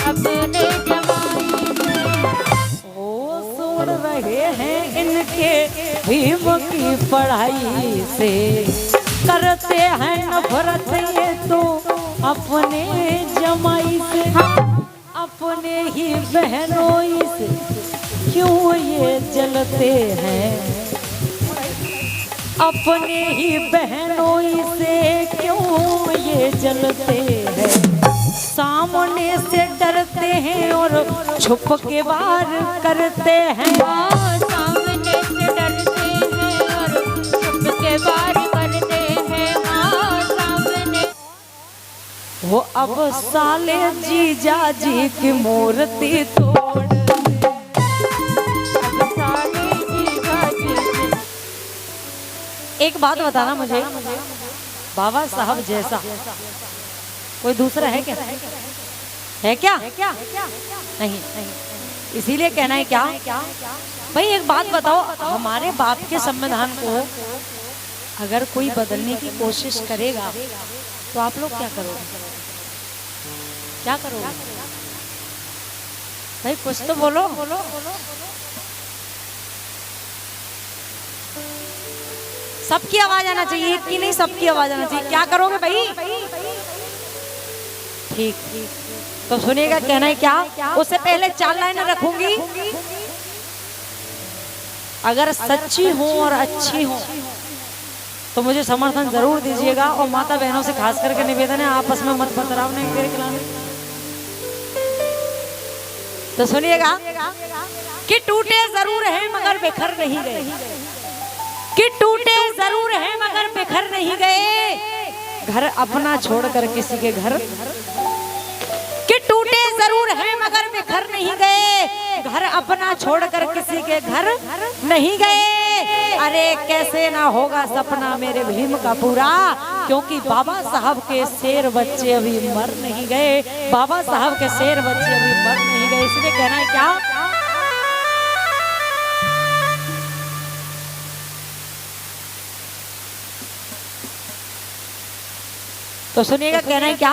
अपने जमाई से। ओ सुन रहे हैं इनके भीम की पढ़ाई से, करते हैं नफरत ये तो अपने जमाई से। अपने ही बहनों से क्यों ये जलते हैं, अपने ही बहनों से क्यों ये जलते हैं। सामने से डरते हैं और छुप के वार करते हैं। सामने से डरते हैं और छुप के वार करते हैं। सामने वो अब साले जीजा जी की मूर्ति तोड़, एक बात बताना मुझे, बाबा साहब जैसा कोई दूसरा है क्या? है क्या? नहीं। इसीलिए कहना है क्या भाई, एक बात बताओ, हमारे बाप के संविधान को अगर कोई बदलने की कोशिश करेगा तो आप लोग क्या करोगे? क्या करोगे भाई? कुछ तो बोलो। सबकी आवाज आना चाहिए, एक की नहीं, सबकी आवाज आना चाहिए। क्या करोगे भाई? ठीक, तो सुनिएगा, कहना है क्या, उससे पहले 4 लाइनें रखूंगी। अगर सच्ची हो और अच्छी हो तो मुझे समर्थन जरूर दीजिएगा, और माता बहनों से खास करके निवेदन है, आपस में मत बतराव नहीं मेरे खिलाफ। तो सुनिएगा कि टूटे जरूर हैं मगर बिखर नहीं गए, कि टूटे जरूर हैं मगर बिखर नहीं गए। घर अपना छोड़कर किसी के घर, कि टूटे जरूर हैं मगर बिखर नहीं गए। घर अपना छोड़कर किसी के घर नहीं गए। अरे कैसे ना होगा सपना मेरे भीम का पूरा, क्योंकि बाबा साहब के शेर बच्चे अभी मर नहीं गए। बाबा साहब के शेर बच्चे अभी मर नहीं गए। इसलिए कहना है क्या, तो सुनिएगा, कहना है क्या,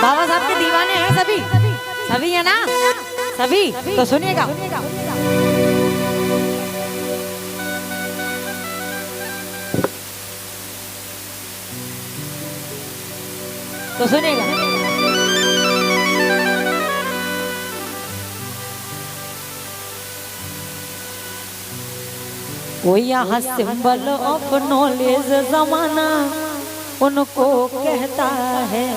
बाबा साहब के दीवाने हैं सभी, सभी है ना, सभी। तो सुनिएगा, तो सुनिएगा, वो यहाँ सिंबल ऑफ नॉलेज जमाना उनको कहता है।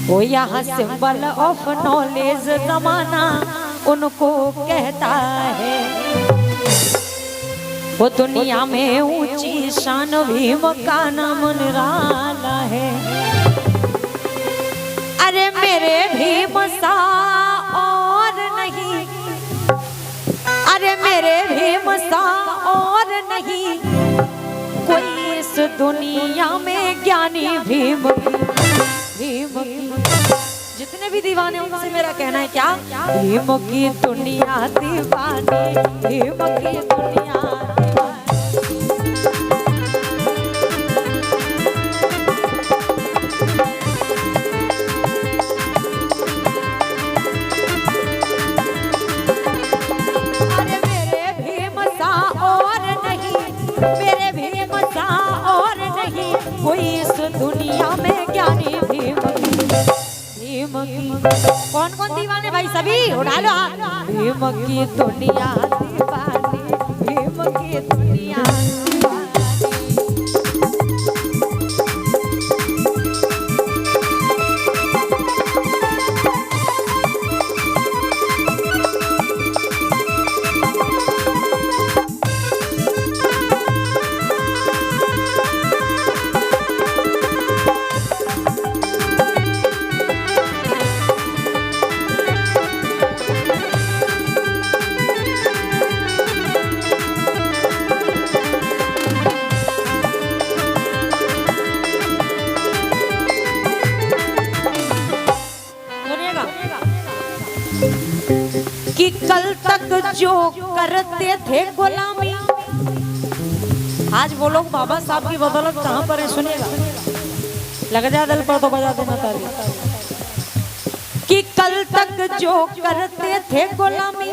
वो यहाँ सिंबल ऑफ नॉलेज जमाना उनको कहता है। वो दुनिया में ऊंची शान भीम का नाम निराला है। अरे मेरे भीम सा और नहीं, अरे मेरे भीम सा और नहीं कोई इस दुनिया में ज्ञानी। भीम जितने भी दीवाने उनसे मेरा कहना है क्या, भीम की दुनिया दीवानी, भीम की दुनिया कोई इस दुनिया में ज्ञानी। भीम की कौन कौन दीवाने भाई, सभी उठा लो हाथ। भीम की दुनिया दीवानी, भीम की दुनिया कल तक जो करते थे गुलामी, आज वो लोग बाबा साहब की बदौलत कहाँ पर है सुनिएगा। लग जा दिल पर तो बजा देना ताली। कि कल तक जो करते थे गुलामी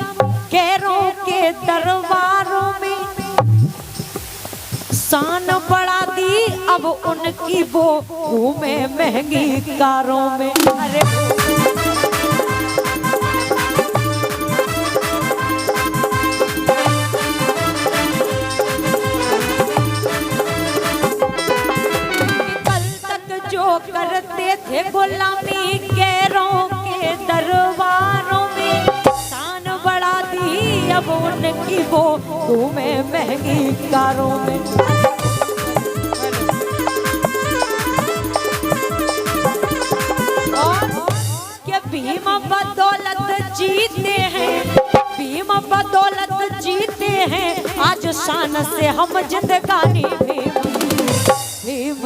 गैरों के दरबारों में, शान बढ़ा दी अब उनकी वो घूमे महंगी कारों में। अरे कल तक जो करते थे गुलामी गैरों के दरबारों में, शान बढ़ा दी अब उनकी वो घूमे महंगी कारों में। भीम बदौलत जीते हैं, भीम बदौलत जीते हैं, आज शान से हम जिंदगानी भीम भीम।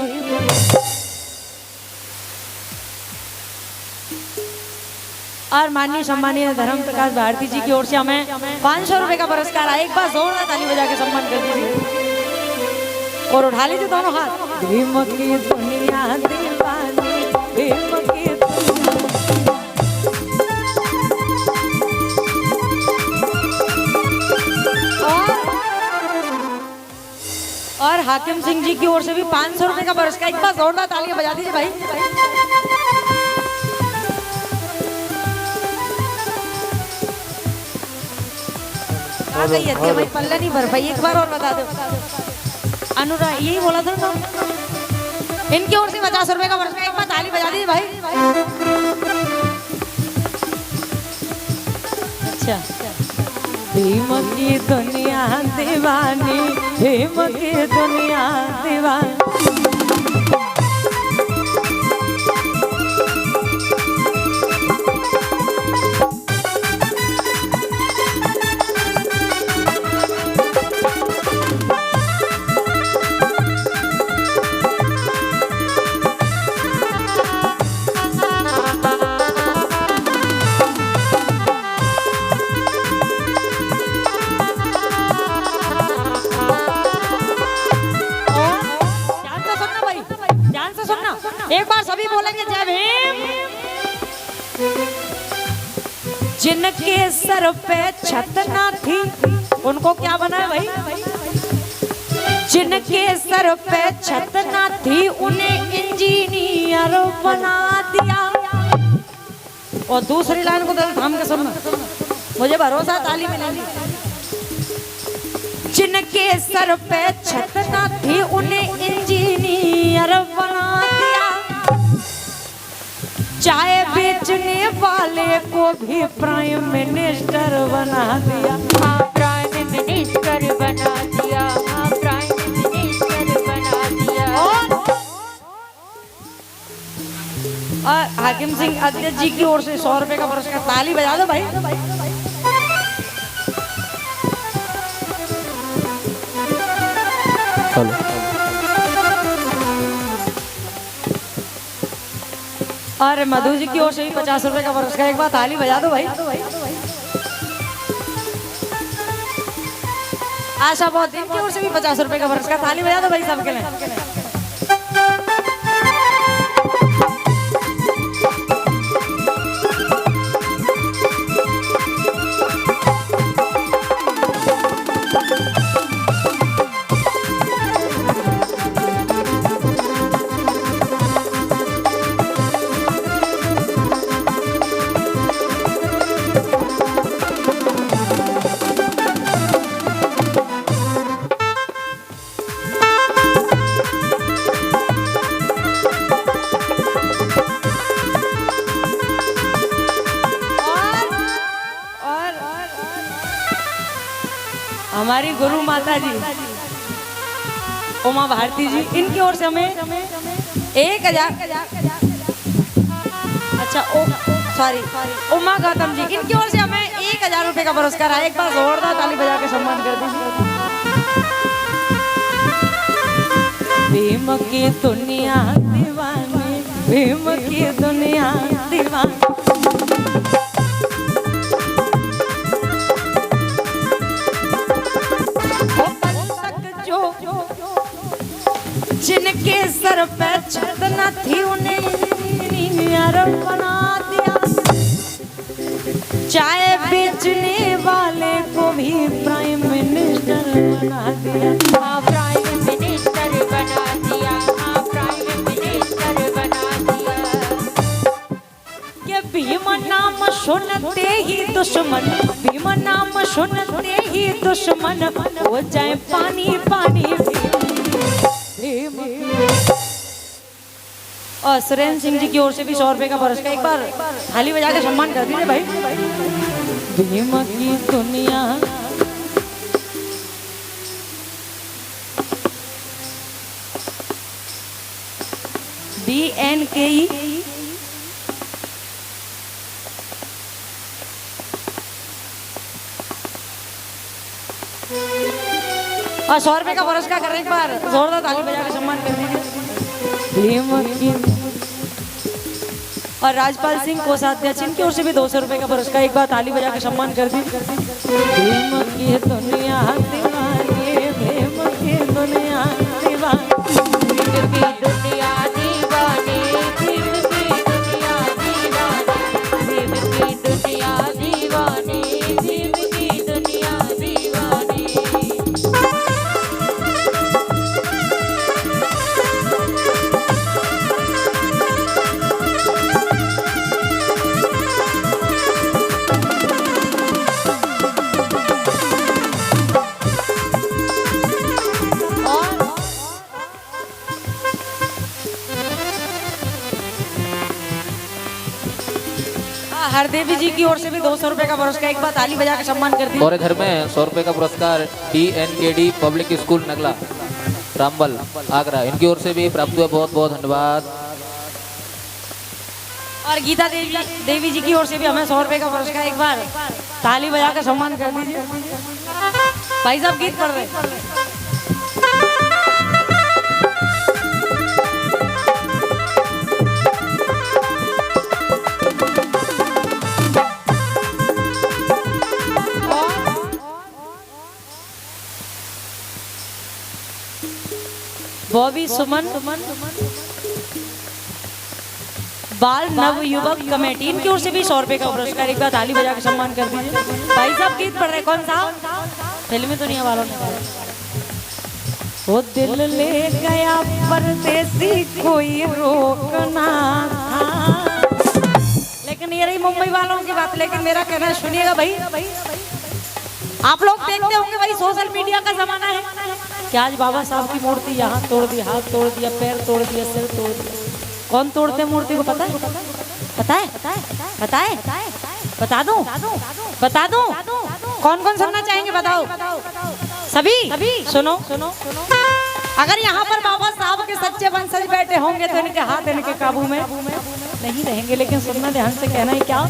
और माननीय सम्मानीय धर्म प्रकाश भारती जी की ओर से हमें 500 रुपए का पुरस्कार आया। एक बार जोरदार ताली बजा के सम्मान कर दीजिए और उठा लीजिए दोनों हाथ। भीम की दुनिया दीवानी, भीम की और हाकिम सिंह जी की ओर से भी 500 रुपए का पुरस्कार। एक बार जोरदार तालियां बजा दीजिए भाई। क्या कही है भाई, पल्ला नहीं भर पाई। एक बार और बता दो। अनुराग यही बोला था ना। इनकी ओर से 50 रुपए का पुरस्कार। एक बार ताली बजा दीजिए भाई। अच्छा, भीम की दुनिया दीवानी, भीम की दुनिया दीवानी। एक बार सभी बोलेंगे जय भीम। जिनके सर पे छत ना थी उनको क्या बना है भाई? जिनके सर पे छत ना थी उन्हें इंजीनियर बना दिया। और दूसरी लाइन को दिल थाम के सुनना, मुझे भरोसा ताली मिलेगी। जिनके सर पे छत ना थी उन्हें इंजीनियर बना दिया। चाय बेचने वाले को भी प्राइम मिनिस्टर बना दिया। हाँ प्राइम मिनिस्टर बना दिया, हाँ प्राइम मिनिस्टर बना दिया। और हाकिम सिंह अध्यक्ष जी की ओर से 100 रुपए का पुरस्कार। ताली बजा दो भाई। और मधु जी की ओर से भी 50 रुपए का पुरस्कार। एक बार ताली बजा दो भाई। आशा बहुत दिन की ओर से भी 50 रुपए का पुरस्कार। ताली बजा दो भाई सबके लिए। हमारी गुरु माता जी उमा भारती जी, इनकी ओर से हमें 1000। अच्छा सॉरी उमा गौतम जी, इनकी ओर से हमें 1000 रुपए का पुरस्कार आया। एक बार जोरदार ताली बजा के सम्मान कर दीजिए। भीम की दुनिया दीवानी, भीम की दुनिया दीवानी। जिनके सर पे छत न थी उन्हें इंजीनियर बना दिया, चाय बेचने वाले को भी प्राइम मिनिस्टर बना दिया। हाँ प्राइम मिनिस्टर बना दिया, हाँ प्राइम मिनिस्टर बना दिया। ये भीम नाम सुनते ही दुश्मन, भीम नाम सुनते ही दुश्मन हो जाए पानी पानी। भीम और सुरेंद्र सिंह जी की ओर से भी 100 रुपए का पुरस्कार, एक बार थाली बजा के सम्मान कर दीजिए भाई। भीम की दुनिया BNKE और 100 रुपए का पुरस्कार कर रहे, एक बार जोरदार ताली बजा के सम्मान कर दीजिए। भीम की और राजपाल सिंह कोषाध्यक्ष इनकी ओर से भी 200 रुपए का पुरस्कार, एक बार ताली बजा के सम्मान कर दीजिए। भीम की दुनिया दीवानी, भीम की दुनिया दीवानी, भीम की दुनिया दीवानी, भीम की दुनिया दीवानी, भीम की दुनिया दीवानी, भीम की दुनिया दीवानी। हरदेवी जी की ओर से भी 200 रुपए का पुरस्कार, एक बार ताली बजा के सम्मान कर दीजिए। और इधर में 100 रुपए का पुरस्कार DNKD public school Nagla Rambal Agra, इनकी ओर से भी प्राप्त हुआ, बहुत बहुत धन्यवाद। और गीता देवी जी की ओर से भी हमें 100 रुपए का पुरस्कार, एक बार ताली बजा कर सम्मान कर दीजिए। भाई साहब गीत पढ़ रहे। बॉबी सुमन बाल नव युवक कमेटी इनकी ओर से भी 100 रुपए का पुरस्कार, एक बार ताली बजा के सम्मान कर दीजिए। भाई साहब गीत पढ़ रहे, कौन सा? फिल्मी दुनिया वालों ने वो दिल ले गया परदेसी कोई रोकना था। लेकिन ये रही मुंबई वालों की बात, लेकिन मेरा कहना सुनिएगा भाई, आप लोग देखते होंगे भाई सोशल मीडिया का जमाना है कि आज बाबा साहब की मूर्ति यहाँ तोड़ दी, हाथ तोड़ दिया, पैर तोड़ दिया, सिर तोड़ दिया। कौन तोड़ते मूर्ति को पता है? पता है? पता है? बता दूं? बता दूं? कौन कौन सुनना चाहेंगे बताओ? सभी सुनो। अगर यहाँ पर बाबा साहब के सच्चे वंशज बैठे होंगे तो इनके हाथ इनके काबू में नहीं रहेंगे, लेकिन सुनना ध्यान से, कहना है क्या?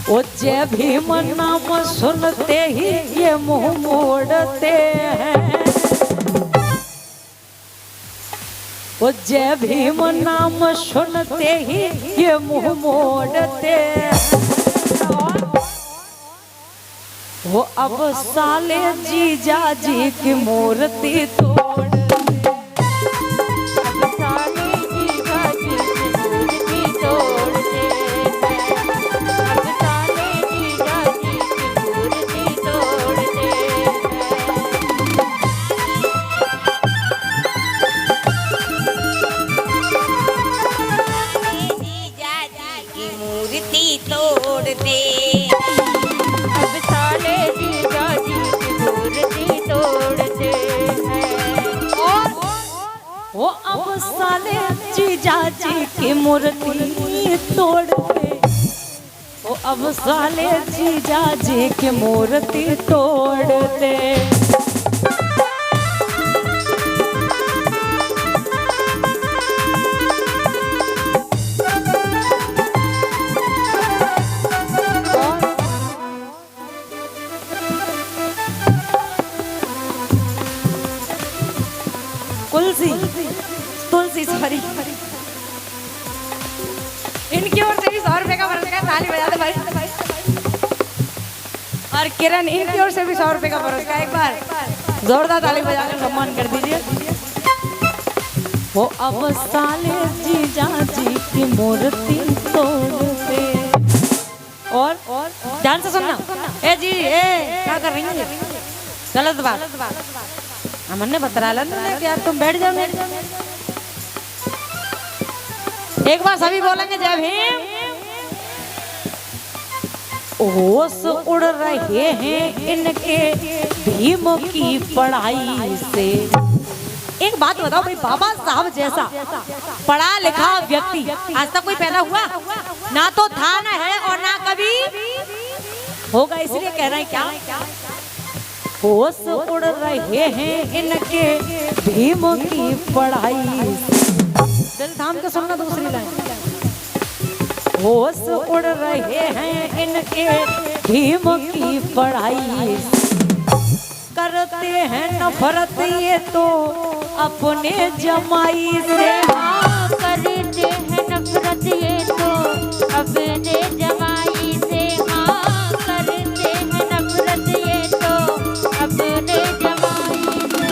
ओ जय भीम नाम सुनते ही ये मुंह मोड़ते हैं, ओ जय भीम नाम सुनते ही ये मुंह मोड़ते हैं। वो अब साले जीजा जी की मूर्ति तोड़, साले जीजा जी की मूर्ति तोड़ते हैं, अब साले जीजा जी की मूर्ति तोड़ते हैं, जीजा जी की मूर्ति तोड़ते, अब साले जीजा जी की मूर्ति तोड़ते हैं। वो अब साले जीजा जी की मूर्ति तोड़ते, वो अब साले जीजा जी की मूर्ति तोड़ते। तुलसी सॉरी, इनकी ओर से भी 100 रुपए का पुरस्कार, ताली बजा दे भाई। और किरण इनकी ओर से भी 100 रुपए का पुरस्कार, एक बार जोरदार ताली बजाकर सम्मान कर दीजिए। वो अब साले जीजा जी की मूर्ति तोड़ते। और ध्यान से सुनना। ए जी ए क्या कर रही है? गलत बात। हमने बता रहा कि यार तुम बैठ जाओ। एक बार सभी बोलेंगे जय भीम। होश उड़ रहे हैं इनके भीम की पढ़ाई से। एक बात बताओ भाई, बाबा साहब जैसा पढ़ा लिखा व्यक्ति आज तक कोई पैदा हुआ? ना तो था, ना है और ना कभी होगा। इसलिए कह रहे हैं क्या? होश उड़ रहे हैं इनके भीम की पढ़ाई से। दिल थाम के सुनना दूसरी लाइन। होश उड़ रहे हैं इनके भीम की पढ़ाई से। करते हैं नफरत ये तो अपने जमाई से। हाँ, करते हैं नफरत ये तो अपने जमाई से। हाँ, करते हैं नफरत ये तो अपने जमाई से।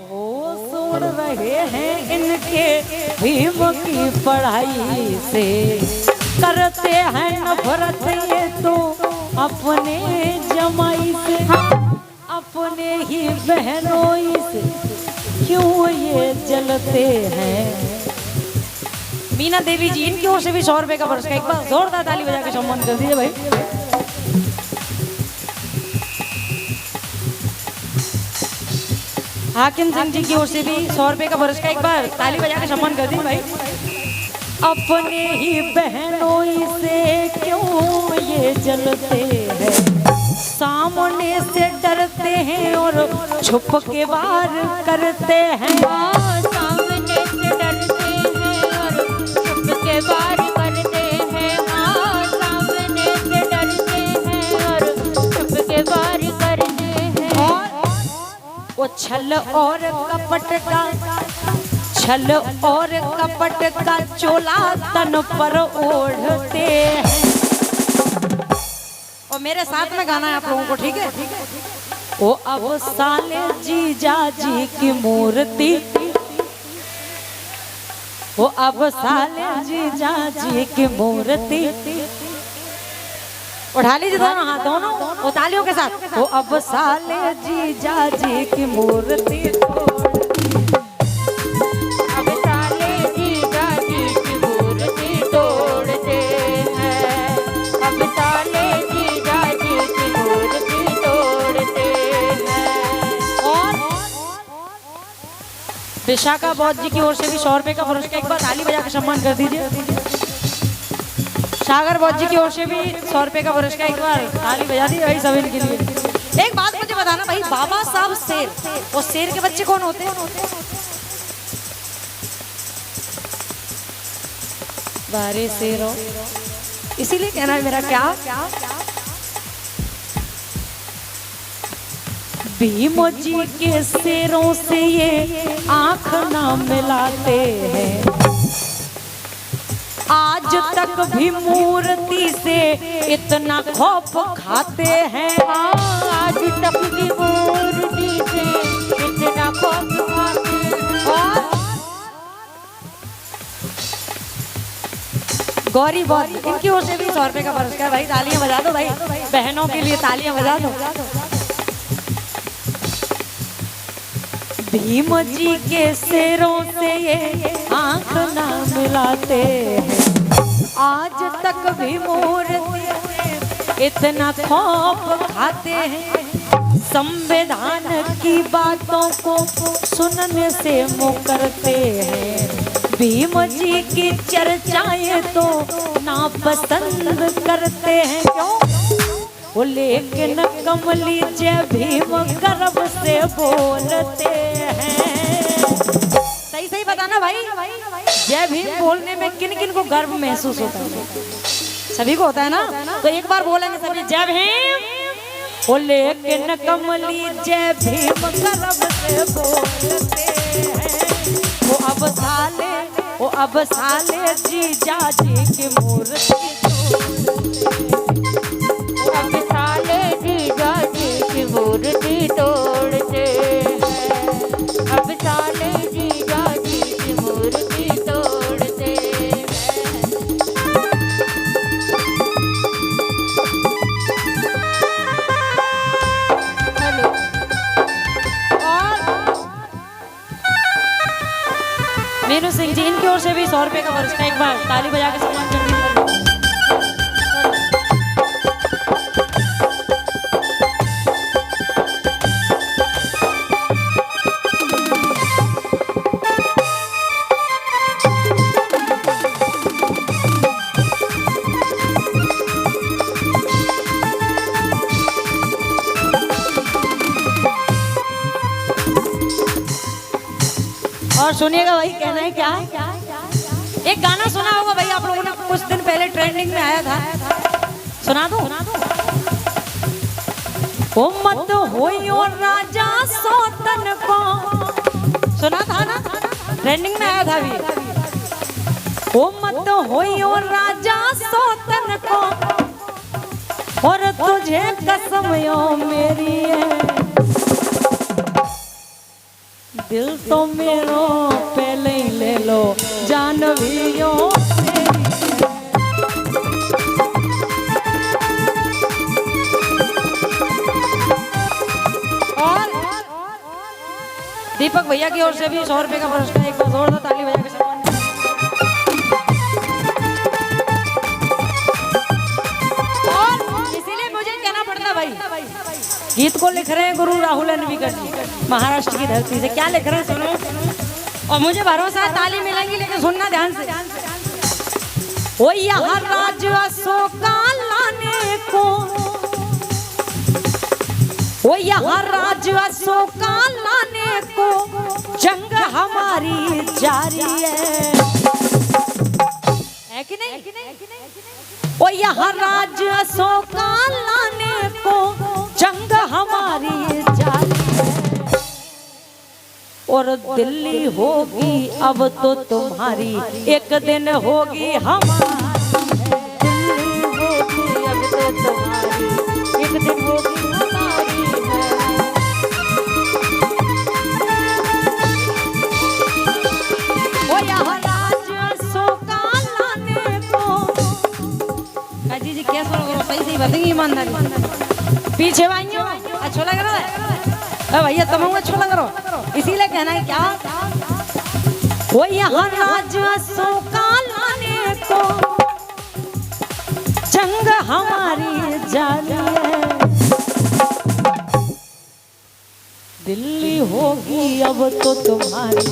होश उड़ रहे हैं इनके भीम की पढ़ाई से। करते हैं नफरत ये तो अपने जमाई से। अपने ही बहनों से क्यों ये जलते हैं। मीना देवी जी, इनकी ओर से भी 100 रुपए का पुरस्कार। एक बार जोरदार ताली बजा के सम्मान कर दीजिए भाई। हाकिम सिंह जी की ओर से भी 100 रुपए का पुरस्कार। एक बार ताली बजा के सम्मान कर दीजिए भाई। अपने ही बहनों से क्यों ये जलते हैं। सामने से डरते हैं और छुप के वार करते हैं। सामने से डरते हैं और छुप के वार करते हैं। हाँ, सामने से डरते हैं और छुप के वार करते हैं। वो छल और कपट का चोला तन पर ओढ़ते हैं। और मेरे साथ में गाना है आप लोगों को, ठीक है? ओ अब साले जीजा जी की मूर्ति। ओ अब साले जीजा जी की मूर्ति। उठा लीजिए दोनों हाथ, दोनों वो तालियों के साथ। ओ अब साले जीजा जी की मूर्ति। अब साले जीजा जी की मूर्ति तोड़ते हैं। अब साले जीजा जी की मूर्ति तोड़ते हैं। और विशाखा बौद्ध जी की ओर से भी 100 रुपए का पुरस्कार। एक बार ताली बजा के सम्मान कर दीजिए। सागर बौद्ध जी की ओर से भी 100 रुपए का पुरस्कार। एक बार ताली बजा दी भाई सब इनके लिए। एक बात मुझे बताना भाई, बाबा साहब शेर, वो शेर के बच्चे कौन होते हैं? बारे शेरों, इसीलिए कहना है मेरा क्या। भीम जी के शेरों से ये आंख ना मिलाते हैं। आज तक भी मूर्ति से इतना खौफ खाते हैं। आज तक भी मूर्ति से इतना खौफ खाते हैं। गौरी बौद्ध, इनकी ओर से भी 100 रुपए का पुरस्कार। भाई तालियां बजा दो भाई, बहनों के लिए तालियां बजा दो। भीम जी के शेरों से ये आंख ना मिलाते हैं। आज तक भी मूर्ति से इतना खौफ खाते हैं। संविधान की बातों को सुनने से मुकरते हैं। भीम जी की चर्चाएं तो नापसंद करते हैं। क्यों? वो लेकिन कमली जय भीम गर्व से बोलते हैं। सही सही बताना भाई, जय भीम बोलने में किन किन को गर्व महसूस होता है? सभी को होता है ना? तो एक बार बोलेंगे सभी जय भीम। वो लेकिन कमली जय भीम गर्व से बोलते हैं। वो अब साले जीजा जी की मूर्ति। अब साले जीजा जी की मूर्ति तोड़ते हैं। अब साले जीजा जी की सिंह जी, इनकी ओर से भी 100 रुपए का पुरस्कार, एक बार ताली बजा के सम्मान कर दीजिए। और सुनिएगा भाई, कहना है क्या, एक गाना सुना होगा भाई आप लोगों ने, कुछ दिन पहले ट्रेंडिंग में आया था, सुना दो। ओ मत होइयो राजा सोतन को, सुना था ना, ट्रेंडिंग में आया था अभी। ओ मत होइयो राजा सोतन को, और तुझे कसम यो मेरी है, दिल तो मेरो पहले ही ले लो, जान भी यो और दीपक भैया की ओर से भी 100 रुपए का पुरस्कार, एक बार जोरदार ताली बजा के सम्मान। और इसीलिए मुझे कहना पड़ता भाई, गीत को लिख रहे हैं गुरु राहुल अनविकर जी, महाराष्ट्र की धरती से। क्या लिख रहे हैं सुनो, और मुझे भरोसा है ताली मिलेंगी, लेकिन सुनना ध्यान से। ओ यहाँ राज अशोका लाने को, ओ यहाँ राज अशोका लाने को, जंग हमारी जारी है कि नहीं? ओ यहाँ राज अशोका लाने को, जंग हमारी जारी है, और दिल्ली होगी अब तो तुम्हारी, एक दिन होगी हमारी, दिल्ली होगी अब तो तुम्हारी, एक दिन होगी हमारी है। ओ यहाँ राज अशोका लाने को, जी क्या सुनो करो, सही सही बताएंगे ईमानदारी, पीछे भाइयों अच्छा लग रहा है भैया, तुम अच्छा लग रहा हो, इसीलिए कहना है क्या, वो यहाँ राज अशोका लाने को, जंग हमारी जारी है, दिल्ली होगी अब तो तुम्हारी,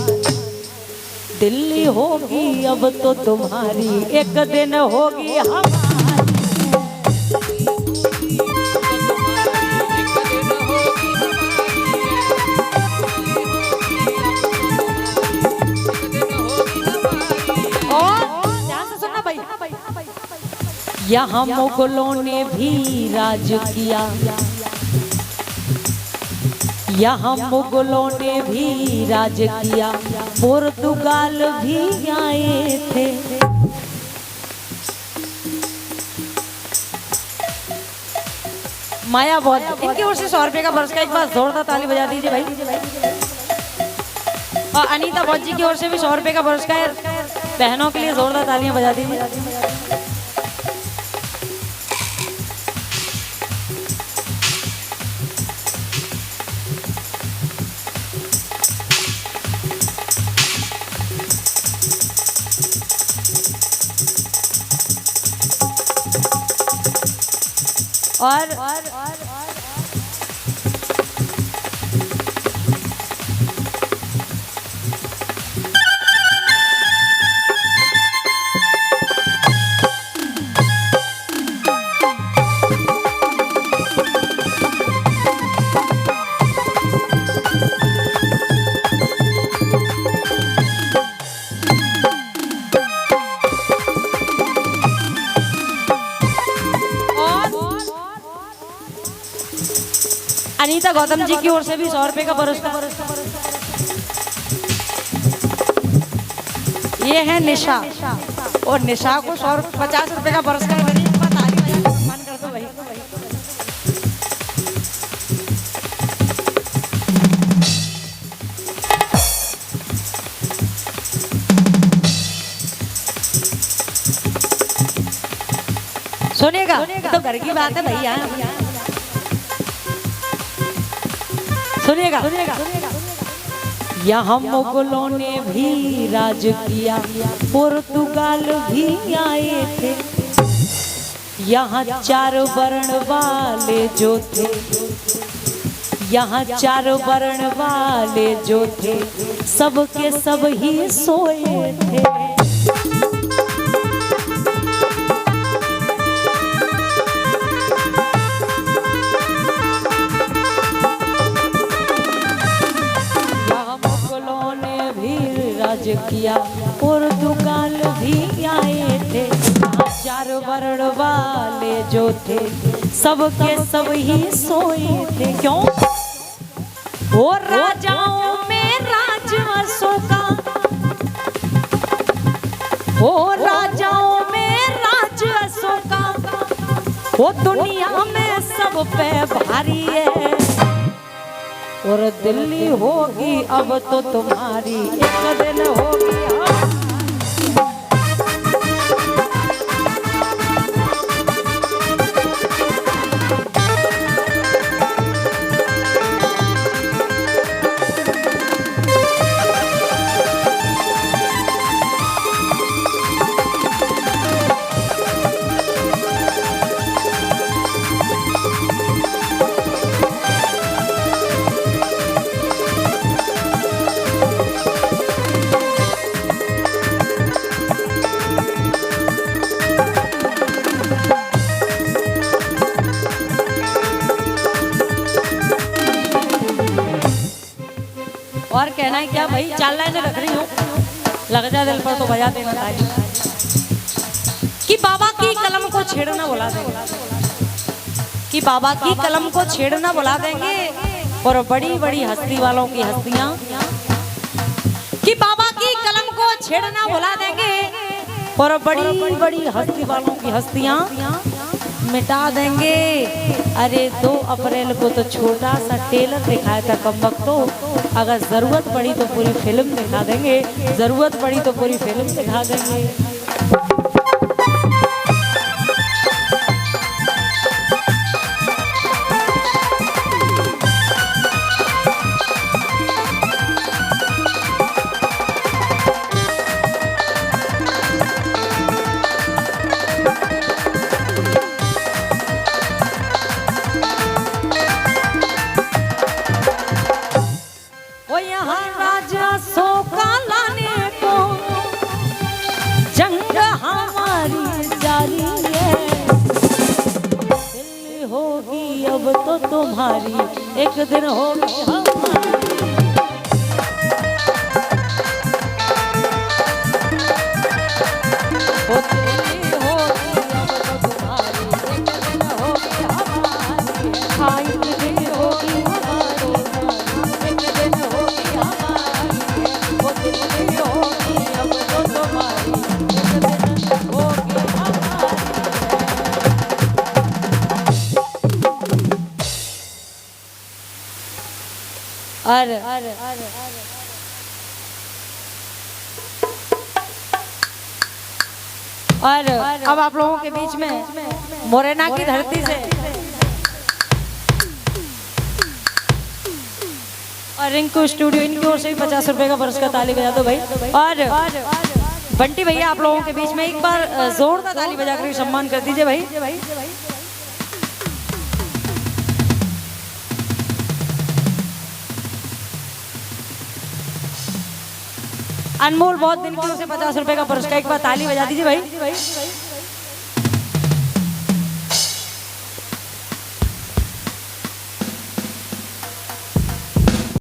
दिल्ली होगी अब तो तुम्हारी, एक दिन होगी हमारी। यहाँ मुगलों ने भी राज किया, यहाँ मुगलों ने भी राज किया, पुर्तगाल भी आए थे, माया बहुत, इनकी ओर से 100 रुपए का पुरस्कार, एक बार जोरदार ताली बजा दीजिए भाई। और अनीता बहुत जी की ओर से भी 100 रुपए का पुरस्कार, बहनों के लिए जोरदार तालियां बजा दीजिए। और अनीता गौतम जी की ओर से भी 100 रुपए का पुरस्कार। ये है निशा, और निशा को 50 रुपए का पुरस्कार सम्मान कर दो भाई। सुनिएगा, तो घर की बात है भैया, सुनिएगा। यहाँ मुगलों ने भी राज किया, पुर्तगाल भी आए थे। यहाँ 4 वर्ण वाले जो थे, यहाँ 4 वर्ण वाले जो थे, सबके सब ही सोए थे। किया पुर्तगाल भी आए थे। 4 वर्ण वाले जो थे, सबके सब ही सोए थे। क्यों? वो राजाओं में राज अशोका, वो राजाओं में राज अशोका, वो दुनिया में सब पे भारी है। और दिल्ली होगी अब तो तुम्हारी, एक दिन होगी। और कहना है क्या भाई, 4 लाइनें रख रही हूँ, लग जा दिल पर तो बजा देना ताली। कि बाबा की कलम को छेड़ना बुला देंगे, कि बाबा की कलम को छेड़ना बुला देंगे। और बड़ी बड़ी हस्ती वालों की हस्तियां, कि बाबा की कलम को छेड़ना बुला देंगे। और बड़ी बड़ी हस्ती वालों की हस्तियां मिटा देंगे। अरे 2 अप्रैल को तो छोटा सा टेलर दिखाया था कमबख्तों, अगर जरूरत पड़ी तो पूरी फिल्म दिखा देंगे, जरूरत पड़ी तो पूरी फिल्म दिखा देंगे। जंग हमारी जारी है, दिल्ली होगी अब तो तुम्हारी, एक दिन होगी हमारी। ओ दिल्ली होगी अब तो तुम्हारी, एक दिन होगी हमारी। हाँ एक दिन होगी हमारी, एक दिन होगी हमारी। ओ दिल्ली होगी अब तो तुम्हारी, और अब आप लोगों के बीच में मोरेना की धरती से और रिंकू स्टूडियो, इनकी ओर से भी 50 रुपए का पुरस्कार, ताली बजा दो भाई। और बंटी भैया आप लोगों के बीच में एक बार जोरदार ताली बजा कर सम्मान कर दीजिए भाई। अनमोल बहुत दिन की ओर से 50 रुपए का पुरस्कार, एक बार ताली बजा दीजिए भाई।